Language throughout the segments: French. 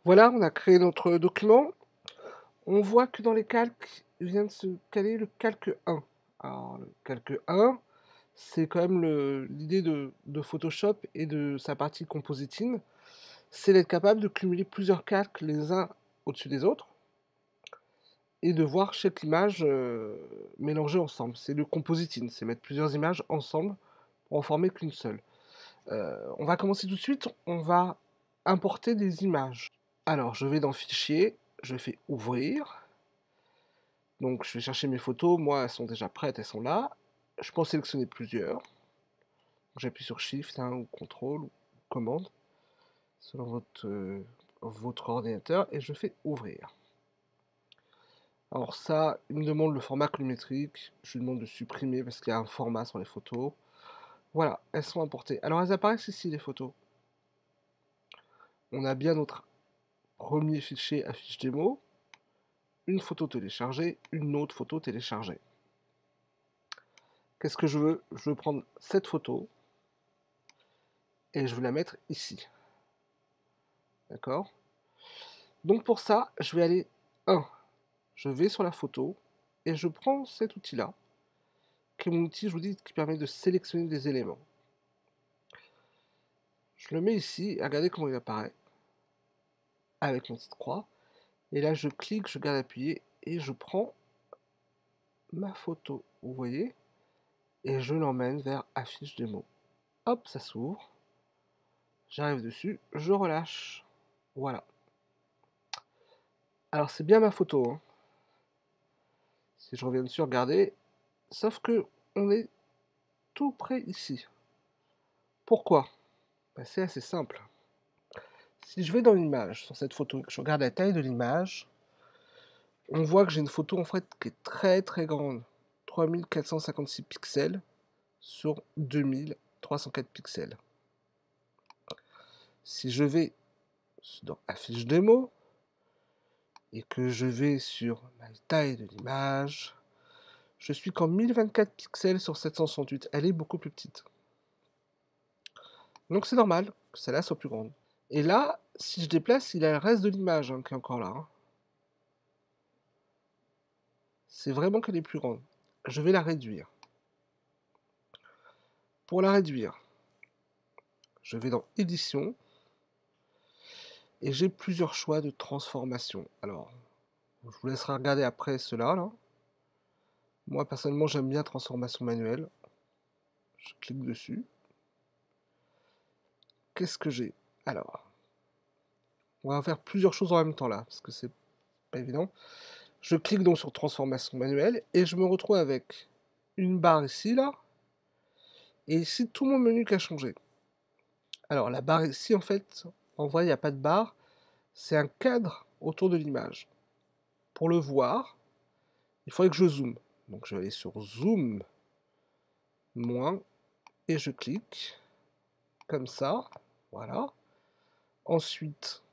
Voilà, on a créé notre document. On voit que dans les calques, il vient de se caler le calque 1. Alors, le calque 1, c'est quand même l'idée de Photoshop et de sa partie compositing, c'est d'être capable de cumuler plusieurs calques les uns au-dessus des autres et de voir chaque image mélangée ensemble. C'est le compositing, c'est mettre plusieurs images ensemble pour en former qu'une seule. On va commencer tout de suite, on va importer des images. Alors, je vais dans Fichier, je fais Ouvrir. Donc, je vais chercher mes photos. Moi, elles sont déjà prêtes, elles sont là. Je peux en sélectionner plusieurs. J'appuie sur Shift hein, ou CTRL ou Commande selon votre ordinateur et je fais Ouvrir. Alors ça, il me demande le format colorimétrique. Je lui demande de supprimer parce qu'il y a un format sur les photos. Voilà, elles sont importées. Alors, elles apparaissent ici, les photos. On a bien notre premier fichier affiche démo. Une photo téléchargée, une autre photo téléchargée. Qu'est-ce que je veux? Je veux prendre cette photo et je veux la mettre ici. D'accord? Donc pour ça, je vais aller 1. Je vais sur la photo et je prends cet outil-là, qui est mon outil, je vous dis, qui permet de sélectionner des éléments. Je le mets ici et regardez comment il apparaît avec mon petite croix. Et là, je clique, je garde appuyé et je prends ma photo, vous voyez, et je l'emmène vers affiche démo. Hop, ça s'ouvre. J'arrive dessus, je relâche. Voilà. Alors c'est bien ma photo, hein. Si je reviens dessus, regardez. Sauf que on est tout près ici. Pourquoi? Ben, c'est assez simple. Si je vais dans l'image, sur cette photo, et que je regarde la taille de l'image, on voit que j'ai une photo en fait qui est très très grande. 3456 pixels sur 2304 pixels. Si je vais dans affiche démo et que je vais sur la taille de l'image, je suis qu'en 1024 pixels sur 768. Elle est beaucoup plus petite. Donc c'est normal que celle-là soit plus grande. Et là, si je déplace, il y a le reste de l'image hein, qui est encore là. Hein. C'est vraiment qu'elle est plus grande. Je vais la réduire. Pour la réduire, je vais dans Édition et j'ai plusieurs choix de transformation. Alors, je vous laisserai regarder après cela. Là. Moi, personnellement, j'aime bien transformation manuelle. Je clique dessus. Qu'est-ce que j'ai? Alors, on va faire plusieurs choses en même temps là, parce que c'est pas évident. Je clique donc sur transformation manuelle et je me retrouve avec une barre ici, là, et ici tout mon menu qui a changé. Alors la barre ici, en fait, en vrai, il n'y a pas de barre, c'est un cadre autour de l'image. Pour le voir, il faudrait que je zoome. Donc je vais aller sur Zoom, moins, et je clique, comme ça, voilà. Ensuite,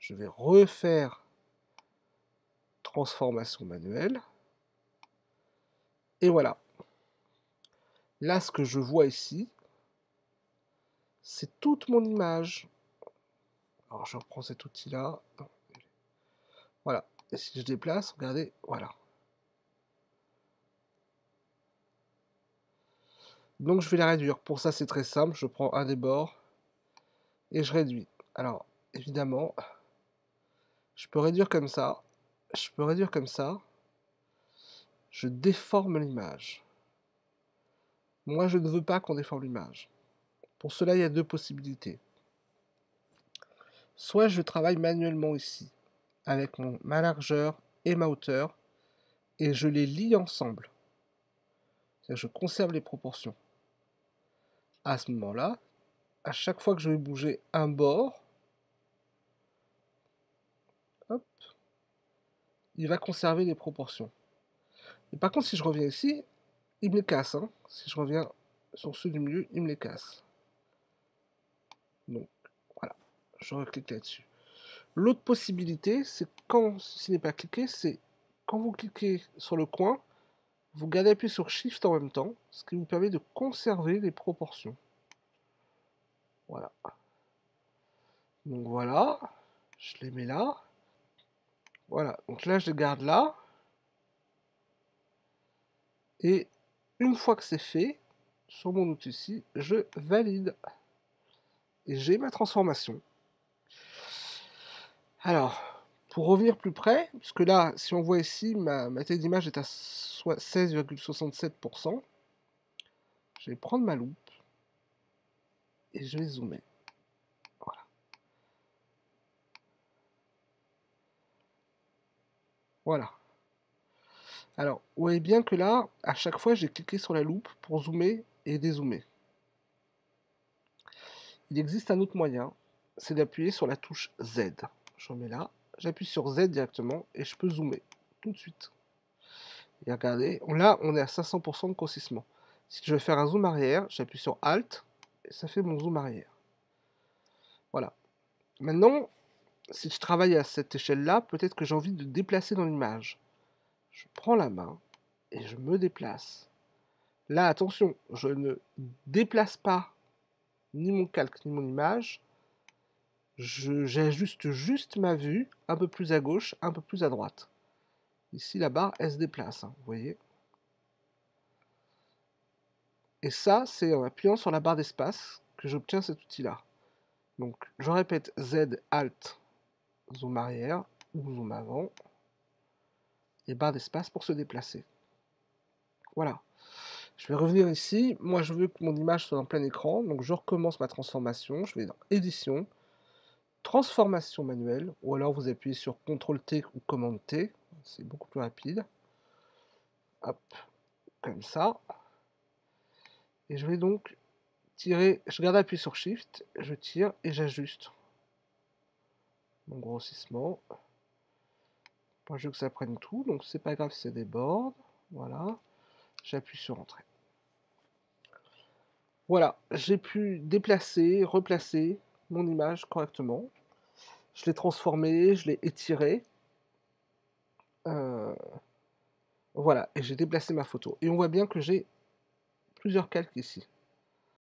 je vais refaire transformation manuelle, et voilà. Là, ce que je vois ici, c'est toute mon image. Alors je reprends cet outil-là. Voilà. Et si je déplace, regardez, voilà. Donc je vais la réduire. Pour ça, c'est très simple. Je prends un des bords et je réduis. Alors, évidemment, je peux réduire comme ça. Je peux réduire comme ça. Je déforme l'image. Moi, je ne veux pas qu'on déforme l'image. Pour cela, il y a deux possibilités. Soit je travaille manuellement ici, avec ma largeur et ma hauteur, et je les lie ensemble. C'est-à-dire je conserve les proportions. À ce moment-là, à chaque fois que je vais bouger un bord, hop, il va conserver les proportions. Et par contre, si je reviens ici, il me les casse. Hein. Si je reviens sur ceux du milieu, il me les casse. Donc, voilà, je reclique là-dessus. L'autre possibilité, c'est quand ceci n'est pas cliqué, c'est quand vous cliquez sur le coin, vous gardez appuyé sur Shift en même temps, ce qui vous permet de conserver les proportions. Voilà. Donc voilà, je les mets là. Voilà, donc là je les garde là. Et une fois que c'est fait, sur mon outil ici, je valide. Et j'ai ma transformation. Alors, pour revenir plus près, puisque là, si on voit ici, ma taille d'image est à 16,67%. Je vais prendre ma loupe et je vais zoomer. Voilà. Voilà. Alors, vous voyez bien que là, à chaque fois, j'ai cliqué sur la loupe pour zoomer et dézoomer. Il existe un autre moyen, c'est d'appuyer sur la touche Z. Je remets là, j'appuie sur Z directement et je peux zoomer tout de suite. Et regardez, là, on est à 500% de grossissement. Si je veux faire un zoom arrière, j'appuie sur Alt et ça fait mon zoom arrière. Voilà. Maintenant, si je travaille à cette échelle-là, peut-être que j'ai envie de déplacer dans l'image. Je prends la main et je me déplace. Là, attention, je ne déplace pas ni mon calque ni mon image. J'ajuste juste ma vue, un peu plus à gauche, un peu plus à droite. Ici, la barre, elle se déplace, hein, vous voyez. Et ça, c'est en appuyant sur la barre d'espace que j'obtiens cet outil-là. Donc, je répète, Z, Alt, zoom arrière ou zoom avant, et barre d'espace pour se déplacer. Voilà. Je vais revenir ici. Moi, je veux que mon image soit en plein écran, donc je recommence ma transformation. Je vais dans Édition, Transformation manuelle, ou alors vous appuyez sur CTRL-T ou Commande-T, c'est beaucoup plus rapide. Hop, comme ça. Et je vais donc tirer, je garde appuyé sur Shift, je tire et j'ajuste mon grossissement. Moi, je veux que ça prenne tout, donc c'est pas grave si ça déborde. Voilà, j'appuie sur Entrée. Voilà, j'ai pu déplacer, replacer mon image correctement. Je l'ai transformée, je l'ai étirée. Voilà, et j'ai déplacé ma photo. Et on voit bien que j'ai plusieurs calques ici.